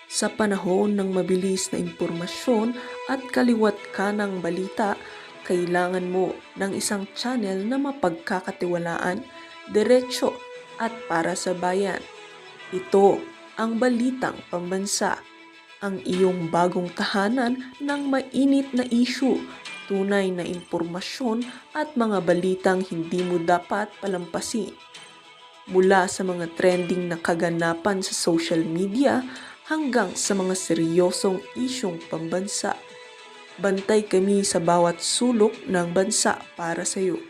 Sa panahon ng mabilis na impormasyon at kaliwat kanang balita, kailangan mo ng isang channel na mapagkakatiwalaan, diretso at para sa bayan. Ito ang Balitang Pambansa, ang iyong bagong tahanan ng mainit na issue, tunay na impormasyon at mga balitang hindi mo dapat palampasin. Mula sa mga trending na kaganapan sa social media hanggang sa mga seryosong isyong pambansa. Bantay kami sa bawat sulok ng bansa para sa iyo.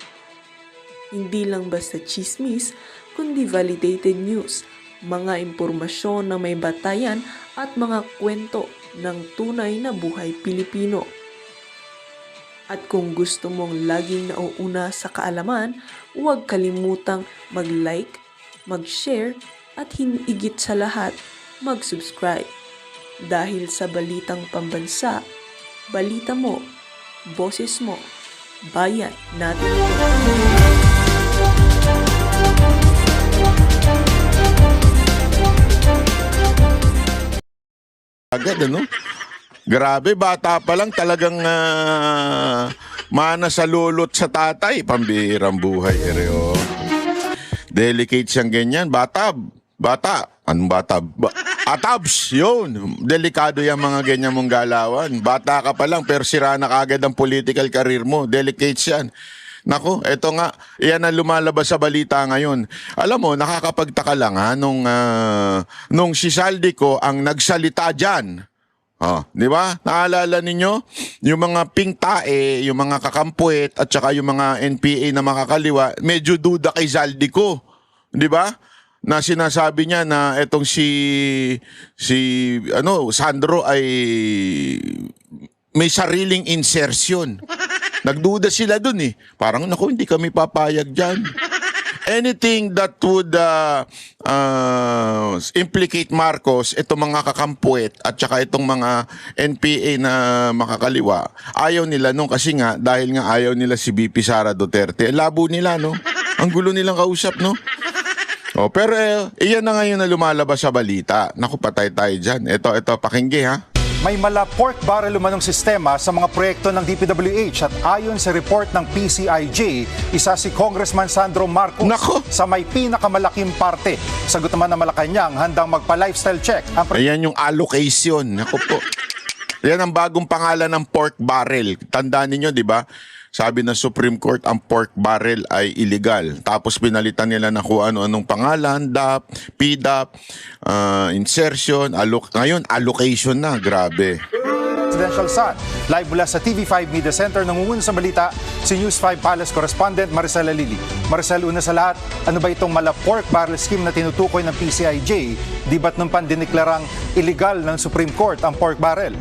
Hindi lang basta chismis, kundi validated news, mga impormasyon na may batayan at mga kwento ng tunay na buhay Pilipino. At kung gusto mong laging nauuna sa kaalaman, huwag kalimutang mag-like, mag-share at higit sa lahat, mag-subscribe. Dahil sa Balitang Pambansa, balita mo, boses mo, bayan natin ito. Agad, ano? Grabe, bata pa lang talagang mana sa lulot sa tatay. Pambihirang buhay, ereo. Delicate siyang ganyan. Bata. Anong bata? Atabs, yun. Delikado yung mga ganyan mong galawan. Bata ka pa lang, pero sira na kagad ang political career mo. Delicate yan. Nako, eto nga, iyan ang lumalabas sa balita ngayon. Alam mo, nakakapagtaka lang ha, nung si Saldico ang nagsalita dyan. Oh, di ba? Naalala ninyo? Yung mga pink tae, yung mga kakampuet, at saka yung mga NPA na makakaliwa, medyo duda kay Saldico. Di ba? Na sinasabi niya na etong Sandro ay may sariling insertion. Nagduda sila dun eh. Parang, naku, hindi kami papayag dyan. Anything that would implicate Marcos, itong mga kakampuet at saka itong mga NPA na makakaliwa, ayaw nila nung kasi nga, dahil nga ayaw nila si BP Sara Duterte. Labo nila, no? Ang gulo nilang kausap, no? Oh, pero iyan na ngayon na lumalabas sa balita. Naku, patay tayo dyan. Ito, pakinggi ha. May mala pork barrel umanong sistema sa mga proyekto ng DPWH at ayon sa report ng PCIJ, isa si Congressman Sandro Marcos Nako. sa may pinakamalaking parte. Sagot naman ng Malacanang, handang magpa-lifestyle check. Ayan yung allocation. Naku po. Yan ang bagong pangalan ng pork barrel. Tandaan ninyo, di ba? Sabi ng Supreme Court, ang pork barrel ay illegal. Tapos pinalitan nila na kung ano-anong pangalan, DAP, PDAP, insertion, ngayon allocation na, grabe. Presidential Sun. Live mula sa TV5 Media Center, nangunguna sa balita si News 5 Palace Correspondent Maricel Alili. Maricel, una sa lahat, ano ba itong mala pork barrel scheme na tinutukoy ng PCIJ? Di ba't nung pandineklarang illegal ng Supreme Court ang pork barrel?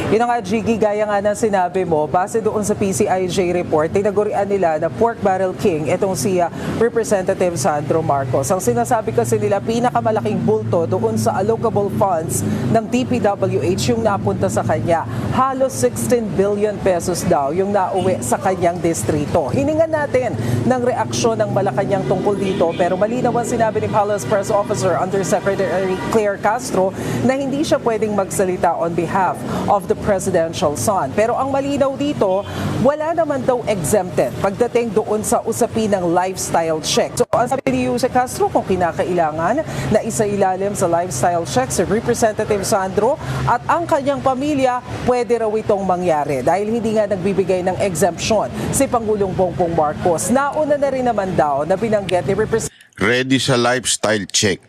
Yun nga, Jiggy, gaya nga ng sinabi mo, base doon sa PCIJ report, tinagurian nila na pork barrel king itong si Representative Sandro Marcos. Ang sinasabi kasi nila, pinakamalaking bulto doon sa allocable funds ng DPWH yung napunta sa kanya. Halos 16 billion pesos daw yung nauwi sa kanyang distrito. Hiningan natin ng reaksyon ng Malacanang tungkol dito, pero malinaw ang sinabi ni Palace Press Officer Undersecretary Claire Castro na hindi siya pwedeng magsalita on behalf of the Presidential Son. Pero ang malinaw dito, wala naman daw exempted pagdating doon sa usapin ng lifestyle check. So ang sabi ni Jose Castro, kung kinakailangan na isailalim sa lifestyle check si Representative Sandro at ang kanyang pamilya, pwede raw itong mangyari dahil hindi nga nagbibigay ng exemption si Pangulong Bongbong Marcos. Nauna na rin naman daw na binanggit ni Representative Ready sa lifestyle check.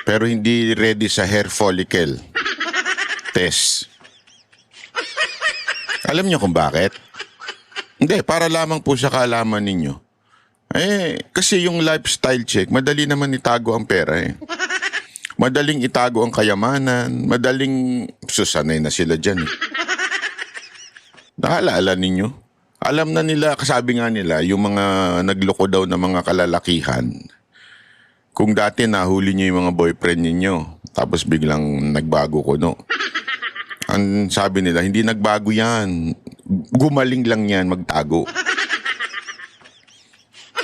Pero hindi ready sa hair follicle test. Alam niyo kung bakit? Hindi, para lamang po sa kaalaman ninyo. Kasi yung lifestyle check, madali naman itago ang pera eh. Madaling itago ang kayamanan, madaling susanay na sila dyan eh. Nakalaala ninyo? Alam na nila, kasabi nga nila, yung mga nagloko daw na mga kalalakihan, kung dati nahuli nyo yung mga boyfriend ninyo, tapos biglang nagbago ko, no? Ang sabi nila, hindi nagbago yan. Gumaling lang yan magtago.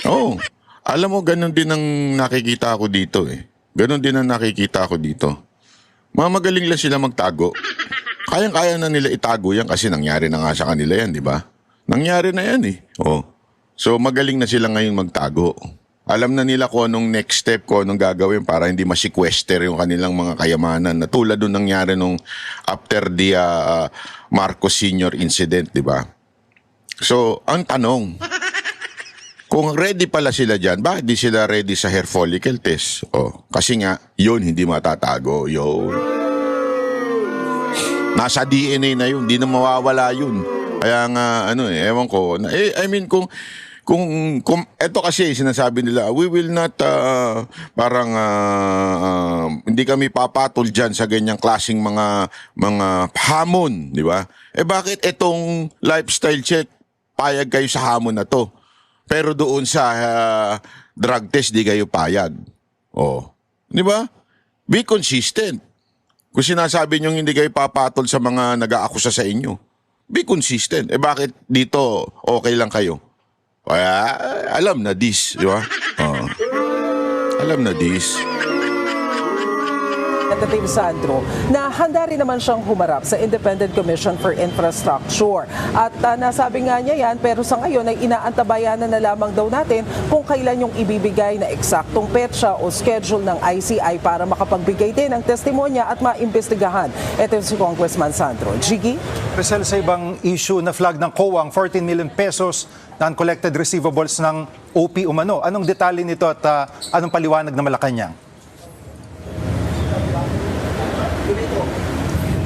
Oh, Alam mo, ganun din ang nakikita ko dito eh. Ganun din ang nakikita ko dito. Mamagaling lang sila magtago. Kayang-kaya na nila itago yan kasi nangyari na nga sa kanila yan, di ba? Nangyari na yan eh. Oh. So magaling na sila ngayon magtago. Alam na nila kung anong next step, kung anong gagawin para hindi ma-sequester yung kanilang mga kayamanan. Na tulad nung nangyari nung after the Marcos Sr. incident, di ba? So, ang tanong, kung ready pala sila dyan, bakit di sila ready sa hair follicle test? Oh, kasi nga, yun hindi matatago. Yun. Nasa DNA na yun, di na mawawala yun. Kaya nga, ewan ko. I mean, kung eto kasi sinasabi nila, we will not hindi kami papatol diyan sa ganyang klaseng mga hamon, di ba? Bakit etong lifestyle check payag kayo sa hamon na to? Pero doon sa drug test di kayo payag. Oh, di ba? Be consistent. Kung sinasabi niyo hindi kayo papatol sa mga nag-aakusa sa inyo, be consistent. Bakit dito okay lang kayo? Kaya, alam na this, di ba? Alam na this. Representative Sandro, na handa rin naman siyang humarap sa Independent Commission for Infrastructure. At nasabi nga niya yan, pero sa ngayon ay inaantabayanan na lamang daw natin kung kailan yung ibibigay na eksaktong petsa o schedule ng ICI para makapagbigay din ng testimonya at maimbestigahan. Ito si Congressman Sandro. Jiggy? Maricel, sa ibang issue na flag ng COA ang 14 million pesos non-collected receivables ng OP umano. Anong detalye nito at anong paliwanag na Malacanang?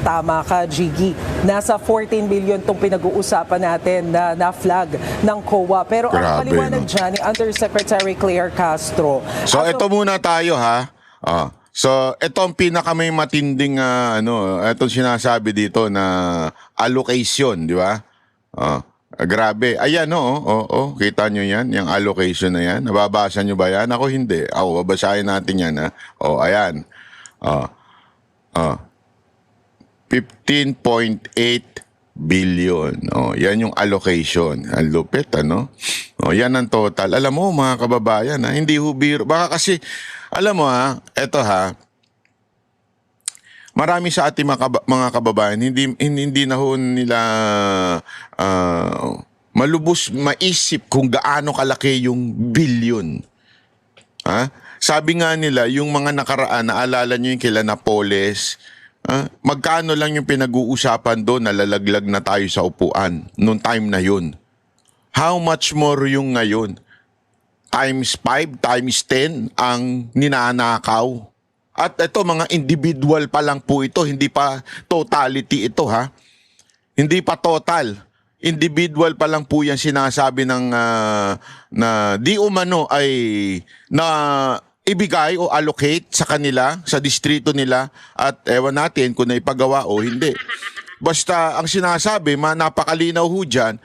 Tama ka, Jiggy. Nasa 14 million itong pinag-uusapan natin na flag ng COA. Pero ang Grabe, paliwanag no? dyan ni Undersecretary Claire Castro. So, ito muna tayo, ha? So, ito ang pinakamay matinding, itong sinasabi dito na allocation, di ba? Grabe. Ayan, kita nyo yan, yung allocation na yan. Nababasa nyo ba yan? Ako hindi. Ako, babasahin natin yan, ha? Ayan. 15.8 billion. Yan yung allocation. Ang lupit, ano? Yan ang total. Alam mo, mga kababayan, hindi hubiro. Baka kasi, alam mo eto marami sa ating mga kababayan, hindi na ho nila malubos maisip kung gaano kalaki yung billion. Sabi nga nila, yung mga nakaraan, naalala nyo yung kila Napoles, magkano lang yung pinag-uusapan doon, nalalaglag na tayo sa upuan noong time na yun. How much more yung ngayon? Times 5, times 10 ang ninanakaw. At ito, mga individual pa lang po ito, hindi pa totality ito, ha? Hindi pa total. Individual pa lang po yan sinasabi ng na di umano ay na ibigay o allocate sa kanila, sa distrito nila, at ewan natin kung naipagawa o hindi. Basta ang sinasabi, napakalinaw ho dyan,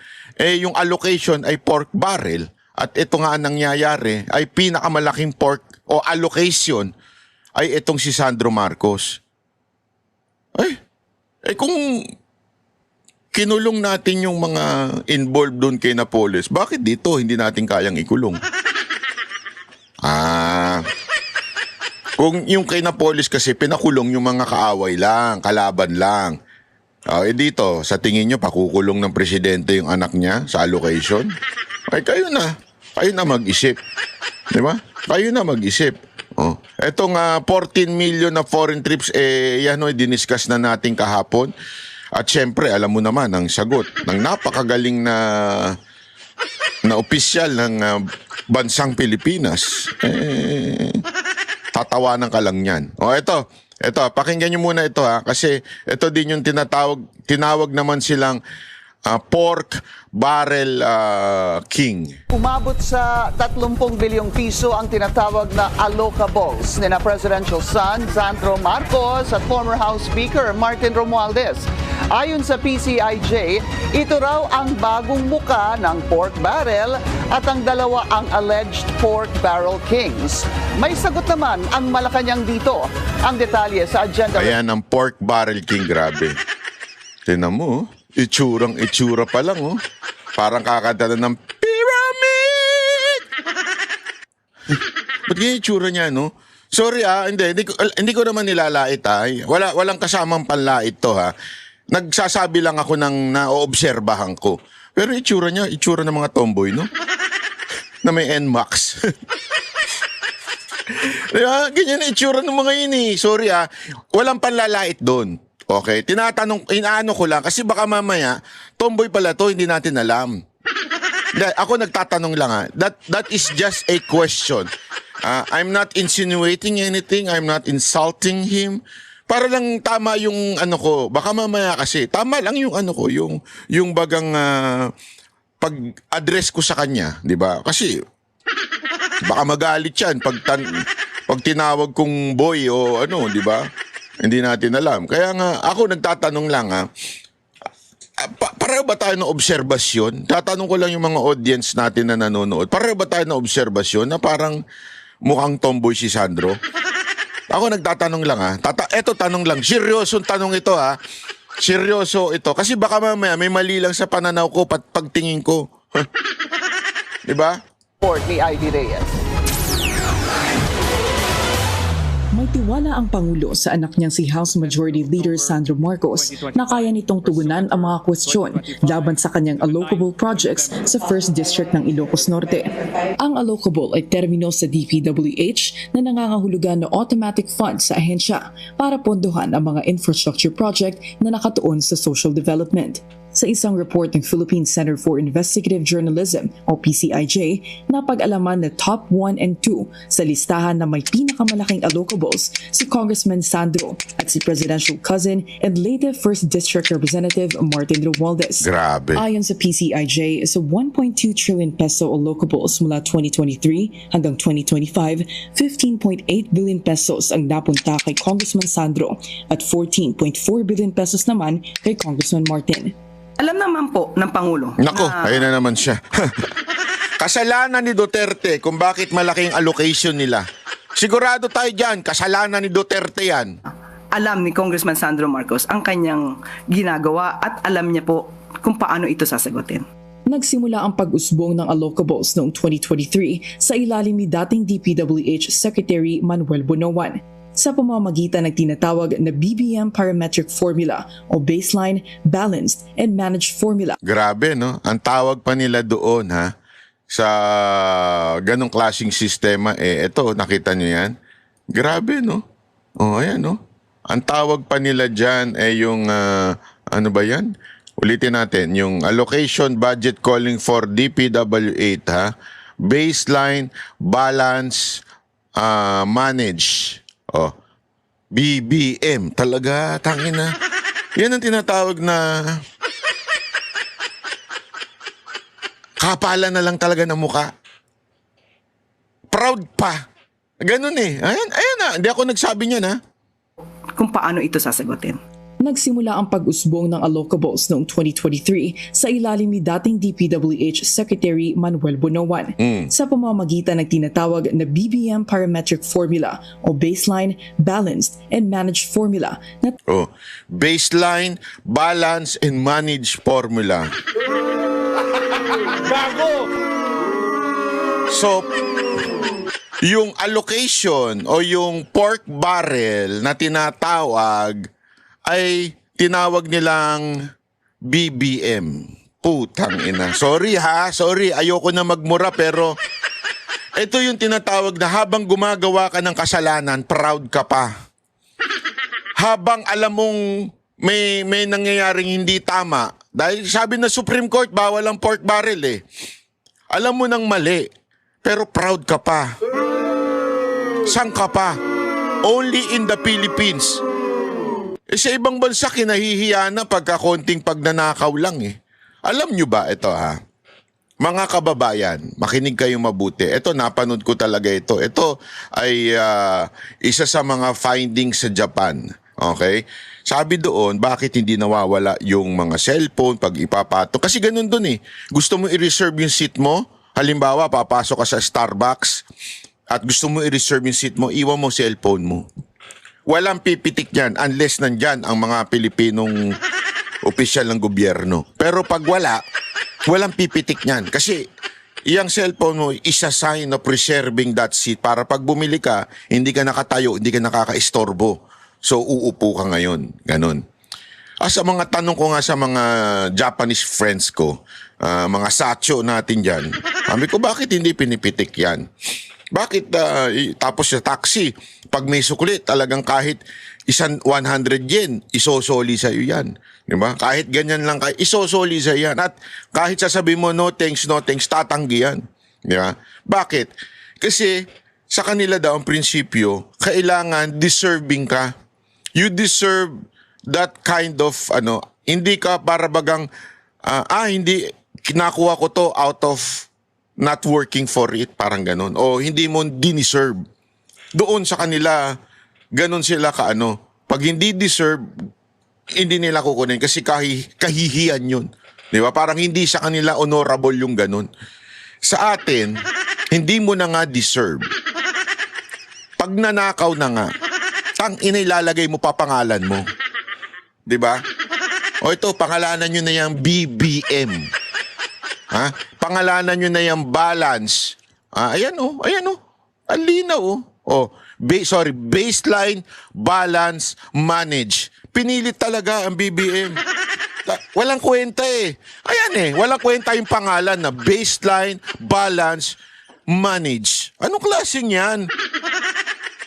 yung allocation ay pork barrel. At ito nga ang nangyayari ay pinakamalaking pork o allocation ay itong si Sandro Marcos. Kung kinulong natin yung mga involved doon kay Napoles, bakit dito hindi natin kayang ikulong? Kung yung kay Napoles kasi pinakulong yung mga kaaway lang, kalaban lang. Dito, sa tingin nyo, pakukulong ng presidente yung anak niya sa allocation? Kayo na mag-isip. Di ba? Kayo na mag-isip. Etong 14 million na foreign trips, yan diniscuss na natin kahapon. At syempre, alam mo naman, ang sagot ng napakagaling na opisyal ng bansang Pilipinas, tatawanan ka lang yan. Ito, pakinggan nyo muna ito, kasi ito din yung tinawag naman silang pork barrel king. Umabot sa 30 bilyong piso ang tinatawag na allocables ni na presidential son Sandro Marcos at former House Speaker Martin Romualdez. Ayon sa PCIJ, ito raw ang bagong muka ng pork barrel at ang dalawa ang alleged pork barrel kings. May sagot naman ang Malacanang dito. Ang detalye sa agenda. Ayan ang pork barrel king, grabe. Tingnan mo, itsura pa lang, Parang kakanta na ng pyramid! Ba't ganyan yung itsura niya, no? Sorry hindi ko naman nilalait Walang kasamang panlait to ha. Nagsasabi lang ako ng naoobserbahan ko. Pero itsura niya, itsura ng mga tomboy, no? Na may NMAX. Diba? Ganyan na itsura ng mga yun eh. Sorry walang panlalait doon. Okay? Inaano ko lang kasi baka mamaya, tomboy pala to, hindi natin alam. Ako nagtatanong lang That is just a question. I'm not insinuating anything. I'm not insulting him. Para lang tama yung ko. Baka mamaya kasi, tama lang yung ko, yung bagang pag-address ko sa kanya. Diba? Kasi, baka magalit yan pag tinawag kong boy o di ba? Hindi natin alam. Kaya nga, ako nagtatanong lang pareho ba tayo ng obserbasyon? Tatanong ko lang yung mga audience natin na nanonood. Pareho ba tayo ng obserbasyon na parang mukhang tomboy si Sandro? Ako nagtatanong lang Eto tanong lang. Seryosong tanong ito Seryoso ito. Kasi baka mamaya may mali lang sa pananaw ko pagtingin ko. Diba? Report ni Ivy Reyes. May tiwala ang Pangulo sa anak niyang si House Majority Leader Sandro Marcos na kaya nitong tugunan ang mga kwestiyon laban sa kanyang allocable projects sa 1st District ng Ilocos Norte. Ang allocable ay termino sa DPWH na nangangahulugan na automatic funds sa ahensya para pondohan ang mga infrastructure project na nakatuon sa social development. Sa isang report ng Philippine Center for Investigative Journalism o PCIJ, napag-alaman na top 1 and 2 sa listahan na may pinakamalaking allocables si Congressman Sandro at si presidential cousin and late 1st District Representative Martin Romualdez. Grabe. Ayon sa PCIJ, sa 1.2 trillion peso allocables mula 2023 hanggang 2025, 15.8 billion pesos ang napunta kay Congressman Sandro at 14.4 billion pesos naman kay Congressman Martin. Alam naman po ng Pangulo. Nako, ayun na naman siya. Kasalanan ni Duterte kung bakit malaking allocation nila. Sigurado tayo dyan, kasalanan ni Duterte yan. Alam ni Congressman Sandro Marcos ang kanyang ginagawa at alam niya po kung paano ito sasagutin. Nagsimula ang pag-usbong ng allocables noong 2023 sa ilalim ni dating DPWH Secretary Manuel Bonoan sa pamamagitan ng tinatawag na BBM Parametric Formula o Baseline, Balanced, and Managed Formula. Grabe, no? Ang tawag pa nila doon, sa ganong klaseng sistema, eto, nakita nyo yan? Grabe, no? Ayan, no? Ang tawag pa nila dyan, yung, ano ba yan? Ulitin natin, yung allocation budget calling for DPW8, Baseline, Balance, Manage. BBM. Talaga, tangina. Yan ang tinatawag na kapalan na lang talaga ng muka. Proud pa. Ganun Ayan Hindi ako nagsabi niyan Kung paano ito sasagutin. Nagsimula ang pag-usbong ng allocables noong 2023 sa ilalim ni dating DPWH Secretary Manuel Bonoan sa pamamagitan ng tinatawag na BBM Parametric Formula o Baseline, Balanced, and Managed Formula na Baseline, Balance, and Manage Formula. So, yung allocation o yung pork barrel na tinatawag ay tinawag nilang BBM. Putang ina. Sorry sorry. Ayoko na magmura pero ito yung tinatawag na habang gumagawa ka ng kasalanan, proud ka pa. Habang alam mong may nangyayaring hindi tama. Dahil sabi na Supreme Court, bawal ang pork barrel Alam mo nang mali, pero proud ka pa. Saan ka pa? Only in the Philippines. Sa ibang bansa, kinahihiya na pagka konting pagnanakaw lang Alam nyo ba ito Mga kababayan, makinig kayong mabuti. Ito, napanood ko talaga ito. Ito ay isa sa mga findings sa Japan. Okay? Sabi doon, bakit hindi nawawala yung mga cellphone pag ipapato? Kasi ganun doon Gusto mo i-reserve yung seat mo? Halimbawa, papasok ka sa Starbucks at gusto mo i-reserve yung seat mo, iwan mo cellphone mo. Walang pipitik yan unless nandyan ang mga Pilipinong opisyal ng gobyerno. Pero pag walang pipitik niyan. Kasi iyang cellphone mo is a sign of preserving that seat para pag bumili ka, hindi ka nakatayo, hindi ka nakakaistorbo. So, uupo ka ngayon. Ganon. Sa mga tanong ko nga sa mga Japanese friends ko, mga sacho natin dyan, sabi ko, bakit hindi pinipitik yan? Bakit, tapos sa taxi, pag may sukli, talagang kahit 100 yen, isosoli sa'yo yan. Diba? Kahit ganyan lang, isosoli sa'yo yan. At kahit sasabihin mo, no thanks, tatanggi yan. Diba? Bakit? Kasi sa kanila daw ang prinsipyo, kailangan deserving ka. You deserve that kind of, hindi ka para bagang, hindi, kinakuha ko to out of not working for it, parang ganun. O hindi mo diniserve. Doon sa kanila, ganun sila Pag hindi deserve, hindi nila kukunin kasi kahihiyan yun. Di ba? Parang hindi sa kanila honorable yung ganun. Sa atin, hindi mo na nga deserve. Pag nanakaw na nga, inilalagay mo pa pangalan mo. Di ba? O ito, pangalanan nyo na yung BBM. Ha? Pangalanan nyo na yung balance. Ayan o. Ang linaw o. Baseline, balance, manage. Pinilit talaga ang BBM. Walang kwenta eh. Ayan walang kwenta yung pangalan na baseline, balance, manage. Anong klaseng yan?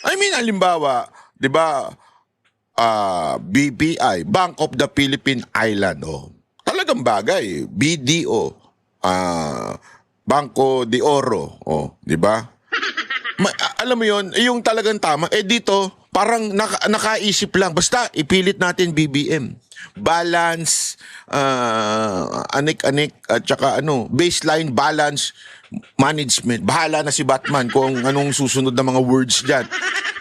I mean, halimbawa, di ba, BPI, Bank of the Philippine Island, talagang bagay, BDO, Banco de Oro, di ba? Alam mo yon, yung talagang tama. Dito, parang nakaisip lang. Basta, ipilit natin BBM. Balance, anik-anik, at saka baseline, balance, management. Bahala na si Batman kung anong susunod na mga words dyan.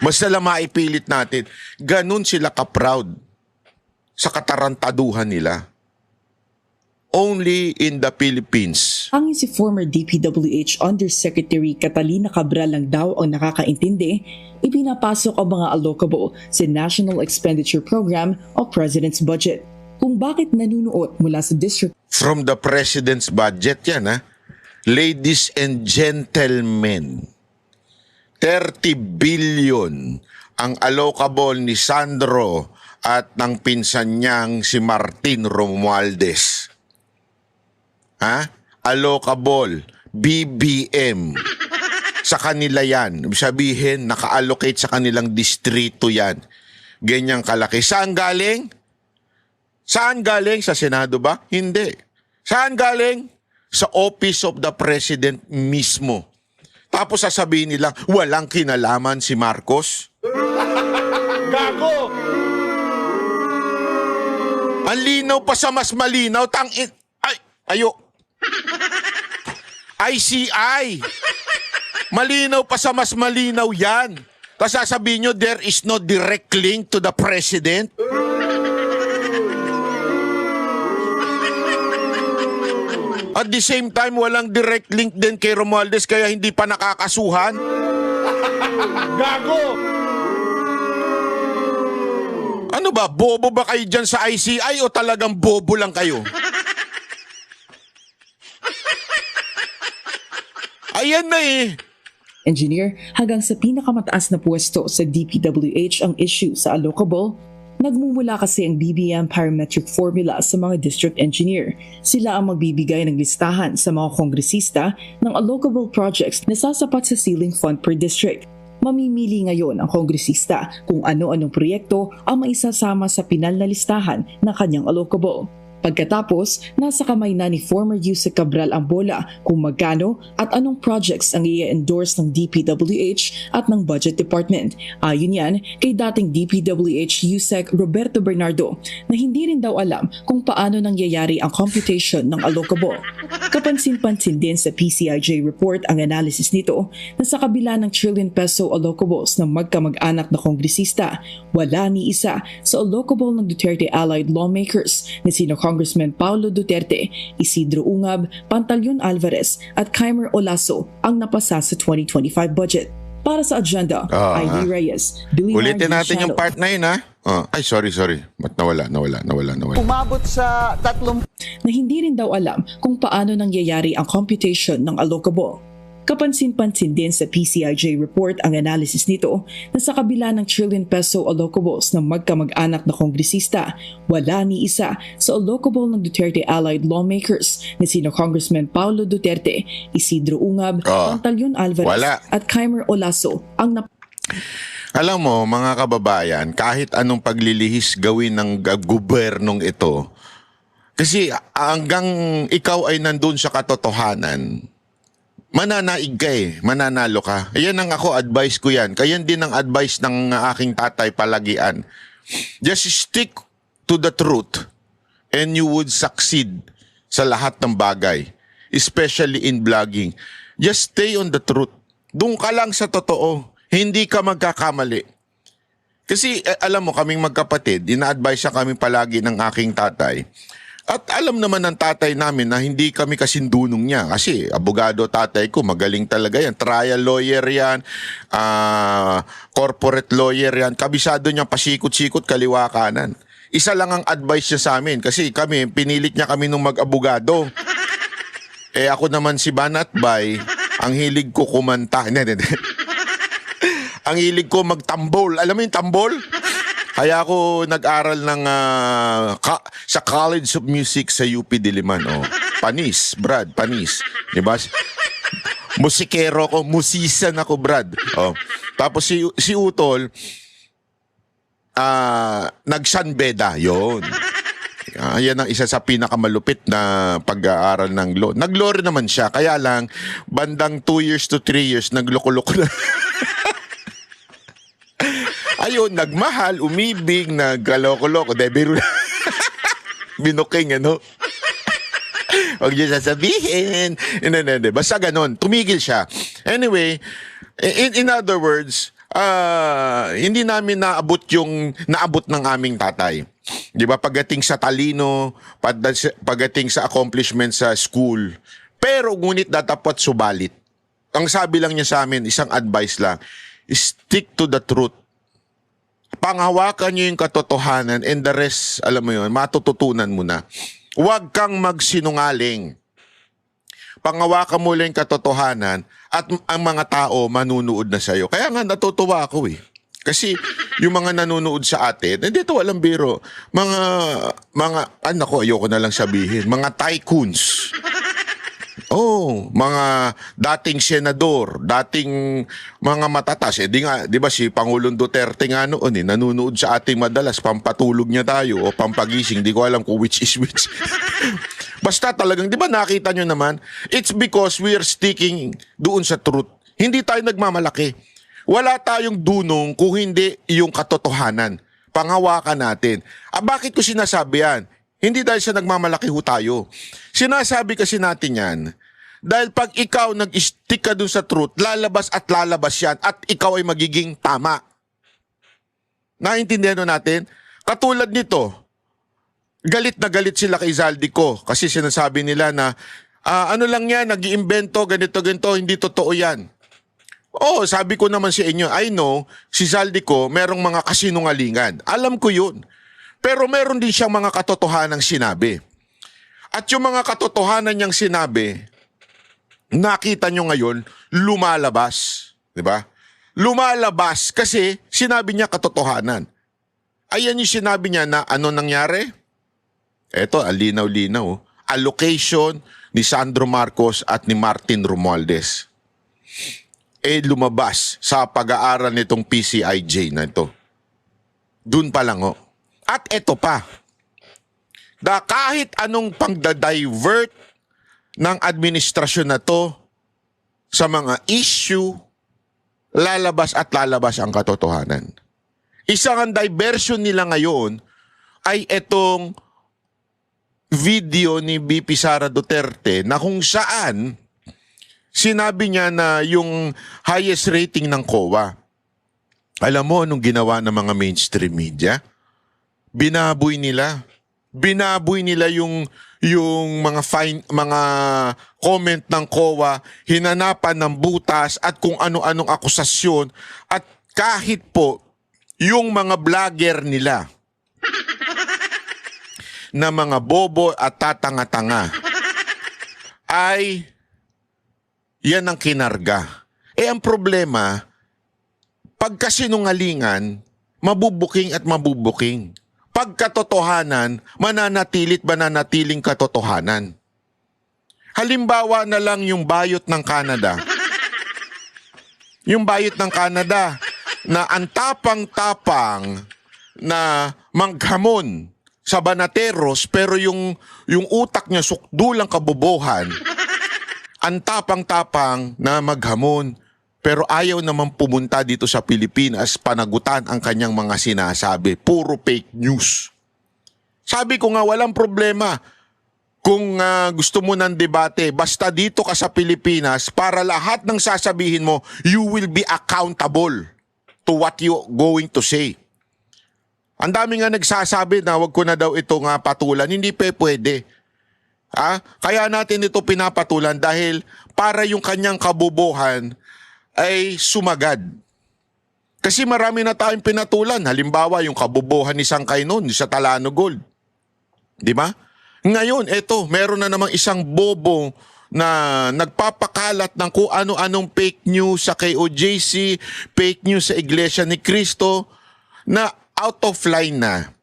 Basta lang maipilit natin. Ganun sila ka-proud sa katarantaduhan nila. Only in the Philippines. Hangin si former DPWH Undersecretary Catalina Cabral lang daw ang nakakaintindi, ipinapasok ang mga allocable sa National Expenditure Program o President's Budget. Kung bakit nanunuot mula sa district. From the President's Budget yan, ha? Ladies and gentlemen, 30 billion ang allocable ni Sandro at ng pinsan niyang si Martin Romualdez. Allocable, BBM. Sa kanila yan. Ibig sabihin, naka-allocate sa kanilang distrito yan. Ganyang kalaki. Saan galing? Saan galing? Sa Senado ba? Hindi. Saan galing? Sa Office of the President mismo. Tapos sasabihin nilang, walang kinalaman si Marcos. Gago! Ang linaw pa sa mas malinaw, ayo. ICI. Malinaw pa sa mas malinaw yan. Tapos sasabihin nyo, there is no direct link to the President. At the same time, walang direct link din kay Romualdez kaya hindi pa nakakasuhan. Gago! Ano ba? Bobo ba kayo dyan sa ICI o talagang bobo lang kayo? Ayan na Engineer, hanggang sa pinakamataas na pwesto sa DPWH ang issue sa allocable, nagmumula kasi ang BBM parametric formula sa mga district engineer. Sila ang magbibigay ng listahan sa mga kongresista ng allocable projects na sasapat sa ceiling fund per district. Mamimili ngayon ang kongresista kung ano-anong proyekto ang maisasama sa pinal na listahan ng kanyang allocable. Pagkatapos, nasa kamay na ni former Yusek Cabral ang bola kung magkano at anong projects ang i-endorse ng DPWH at ng Budget Department. Ayon yan kay dating DPWH Yusek Roberto Bernardo na hindi rin daw alam kung paano nangyayari ang computation ng allocable. Kapansin-pansin din sa PCIJ report ang analysis nito na sa kabila ng trillion peso allocables ng magkamag-anak na kongresista, wala ni isa sa allocable ng Duterte allied lawmakers na sina Congressman Paulo Duterte, Isidro Ungab, Pantaleon Alvarez at Kaimer Olaso ang napasa sa 2025 budget. Para sa agenda, Ivy Reyes, Billionaire Ulitin natin Channel. yung part na yun, ha? Ay, sorry. Ba't nawala? Umabot sa na hindi rin daw alam kung paano nangyayari ang computation ng allocable. Kapansin-pansin din sa PCIJ report ang analysis nito na sa kabila ng trillion peso allocables ng magkamag-anak na kongresista, wala ni isa sa allocable ng Duterte allied lawmakers na sino Congressman Paulo Duterte, Isidro Ungab, Pantaleon Alvarez Wala. at Kaimer Olaso ang Alam mo, mga kababayan, kahit anong paglilihis gawin ng gobernong ito, kasi hanggang ikaw ay nandun sa katotohanan, mananaig ka mananalo ka. Ayan ang ako, advice ko yan. Kaya din ang advice ng aking tatay palagian. Just stick to the truth and you would succeed sa lahat ng bagay. Especially in vlogging. Just stay on the truth. Doon ka lang sa totoo. Hindi ka magkakamali. Kasi alam mo, kaming magkapatid, ina-advise kami palagi ng aking tatay. At alam naman ng tatay namin na hindi kami kasindunong niya. Kasi abogado tatay ko, magaling talaga yan. Trial lawyer yan, corporate lawyer yan. Kabisado niya pasikot-sikot, kaliwa kanan. Isa lang ang advice niya sa amin. Kasi kami, pinilit niya kami nung mag-abogado. Ako naman si Banat Bay, ang hilig ko kumanta. Ang hilig ko magtambol. Alam mo yung tambol? Kaya ako nag-aral ng sa College of Music sa UP Diliman. Panis, Brad, panis. Diba? Musikero ko, musisan ako, Brad. Tapos si Utol, nag-Sanbeda, yun. Yan ang isa sa pinakamalupit na pag-aaral ng law. Nag-law rin naman siya, kaya lang, bandang 2 years to 3 years, nagloko-loko na. Ayun, nagmahal, umibig, nagkaloko-loko, biro na. Binuking, ano? Huwag niyo sasabihin. Basta ganon, tumigil siya. Anyway, in other words, hindi namin naabot yung naabot ng aming tatay. Di ba? Pagdating sa talino, pagdating sa accomplishment sa school. Pero ngunit datapat subalit. Ang sabi lang niya sa amin, isang advice lang, stick to the truth. Panghawakan niyo yung katotohanan and the rest, alam mo yun, matututunan mo na. Huwag kang magsinungaling. Panghawakan mo lang yung katotohanan at ang mga tao manunood na sa'yo. Kaya nga natutuwa ako Kasi yung mga nanonood sa atin, dito walang biro. Ko, ayoko na lang sabihin, mga tycoons. Mga dating senador, dating mga matatas. Di ba si Pangulong Duterte nga noon nanonood sa ating madalas, pampatulog niya tayo o pampagising. Di ko alam kung which is which. Basta talagang, di ba nakita nyo naman, it's because we are sticking doon sa truth. Hindi tayo nagmamalaki. Wala tayong dunong kung hindi yung katotohanan. Panghawakan natin. Bakit ko sinasabi yan? Hindi dahil sa nagmamalaki ho tayo. Sinasabi kasi natin yan, dahil pag ikaw nag-stick ka dun sa truth, lalabas yan at ikaw ay magiging tama. Naintindihan natin? Katulad nito, galit na galit sila kay Zaldico kasi sinasabi nila na ano lang yan, nag-iimbento, ganito, hindi totoo yan. Sabi ko naman sa inyo, I know, si Zaldico merong mga kasinungalingan. Alam ko yun. Pero meron din siyang mga katotohanang sinabi. At yung mga katotohanan niyang sinabi, nakita nyo ngayon, lumalabas. Diba? Lumalabas kasi sinabi niya katotohanan. Ayan yung sinabi niya na ano nangyari? Eto, alinaw-linaw. Allocation ni Sandro Marcos at ni Martin Romualdez. Lumabas sa pag-aaral nitong PCIJ na ito. Doon pa lang At eto pa, kahit anong pangda-divert ng administrasyon na to sa mga issue, lalabas ang katotohanan. Isang ang diversion nila ngayon ay etong video ni VP Sara Duterte na kung saan sinabi niya na yung highest rating ng COA. Alam mo anong ginawa ng mga mainstream media? Binaboy nila yung mga comment ng COA, hinanapan ng butas at kung ano-anong akusasyon at kahit po yung mga vlogger nila. na mga bobo at tatanga-tanga ay yan ang kinarga. Ang problema, pagkasinungalingan, mabubuking at mabubuking. Pagkatotohanan, mananatilit mananatiling katotohanan. Halimbawa na lang yung bayot ng Canada. Yung bayot ng Canada na ang tapang-tapang na manghamon sa banateros pero yung utak niya sukdulang kabobohan. Ang tapang-tapang na maghamon pero ayaw naman pumunta dito sa Pilipinas panagutan ang kanyang mga sinasabi. Puro fake news. Sabi ko nga walang problema kung gusto mo ng debate. Basta dito ka sa Pilipinas para lahat ng sasabihin mo, you will be accountable to what you going to say. Ang dami nga nagsasabi na wag ko na daw ito nga patulan. Hindi pwede. Kaya natin ito pinapatulan dahil para yung kanyang kabobohan ay sumagad. Kasi marami na tayong pinatulan. Halimbawa, yung kabobohan ni Sangkay noon, sa Talano Gold. Di ba? Ngayon, eto, meron na namang isang bobo na nagpapakalat ng kung ano-anong fake news sa KOJC, fake news sa Iglesia ni Cristo, na out of line na.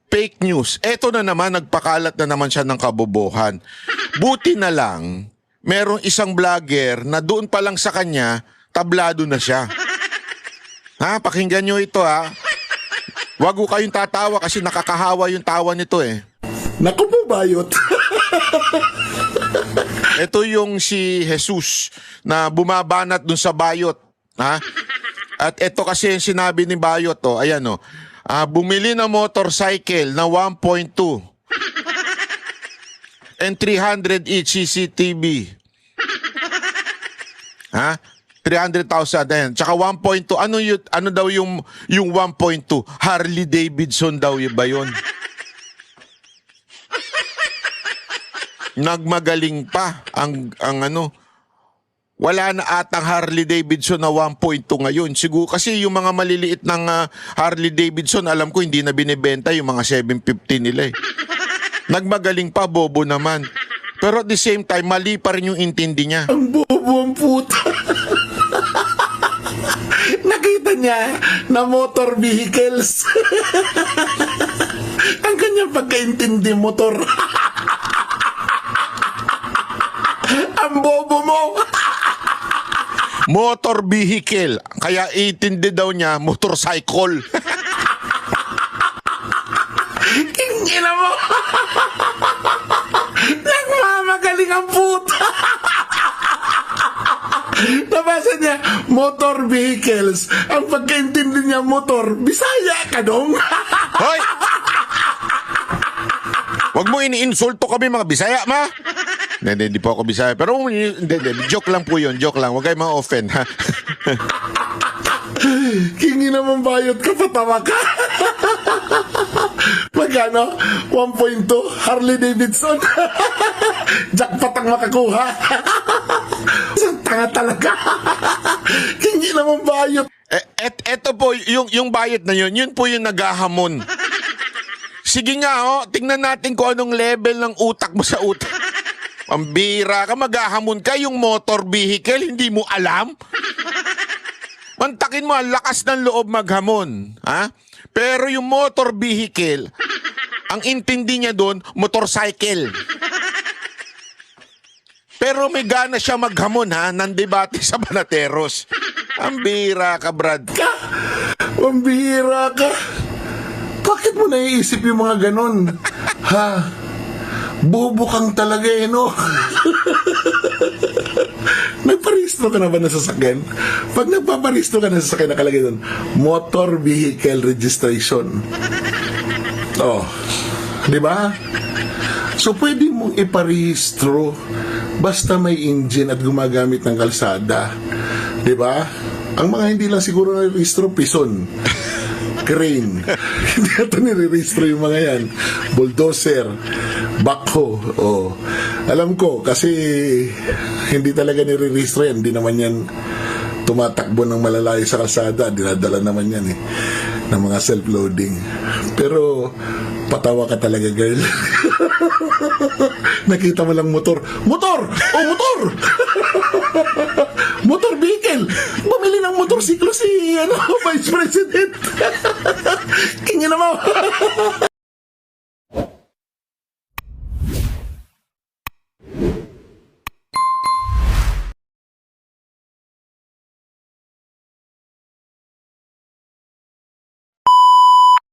Fake news. Eto na naman, nagpakalat na naman siya ng kabobohan. Buti na lang, merong isang vlogger na doon pa lang sa kanya, tablado na siya. Pakinggan nyo ito Wag ko kayong tatawa kasi nakakahawa yung tawa nito Naku po, bayot. Ito yung si Jesus na bumabanat dun sa bayot. At ito kasi yung sinabi ni Bayot. Ayan bumili ng motorcycle na 1.2 and 300 each CCTV. 300,000 ayan. Tsaka 1.2. Ano daw yung 1.2? Harley Davidson daw ba yun? Nagmagaling pa ang wala na atang Harley Davidson na 1.2 ngayon. Siguro kasi yung mga maliliit ng Harley Davidson, alam ko hindi na binibenta yung mga 750 nila Nagmagaling pa, bobo naman. Pero at the same time, mali pa rin yung intindi niya. Ang bobo ang puta. Nakita niya na motor vehicles. Ang kanyang pagkaintindi motor. Ang bobo mo. Motor vehicle. Kaya itindi daw niya motorcycle. Kingina mo. Nagmamagaling ang puta. Nabasa niya, motor vehicles. Ang pagkaintindi niya motor, Bisaya ka dong. Hoy! Wag mo iniinsulto kami mga Bisaya, ma. Hindi po ako Bisaya. Pero hindi, joke lang po yun. Joke lang. Huwag kayo ma-offend, ha? Kingi naman bayot ka, patawa ka. Magkano? 1.2 Harley Davidson. Jackpot ang makakuha. Isang tanga talaga. Kingi naman bayot. Eto po, yung bayad na yun po yung naghahamon. Sige nga, tingnan natin kung anong level ng utak mo sa utak. Pambira ka, maghahamon ka, yung motor vehicle, hindi mo alam? Mantakin mo, ang lakas ng loob maghamon. Pero yung motor vehicle, ang intindi niya doon, motorcycle. Pero may gana siya maghamon, ng debate sa Banateros. Ang bira ka, Brad. Pambira ka. Bakit mo naiisip yung mga ganon? Bobo kang talaga no? Nagparehistro ka na ba na sasakyan? Pag nagpaparehistro ka na sasakyan, nakalagay doon, motor vehicle registration. Di ba? So pwede mong iparehistro basta may engine at gumagamit ng kalsada. Di ba? Ang mga hindi lang siguro na-rehistro, pison, crane. Hindi ito nire-rehistro yung mga yan. Bulldozer, backhoe. Alam ko, kasi hindi talaga nire-rehistro yan. Hindi naman yan tumatakbo ng malalayo sa kalsada, dinadala naman yan ng mga self-loading. Pero patawa ka talaga, girl. Nakita mo lang motor. Motor! Oh, motor! Motor vehicle! Bumili ng motorsiklo si Vice President.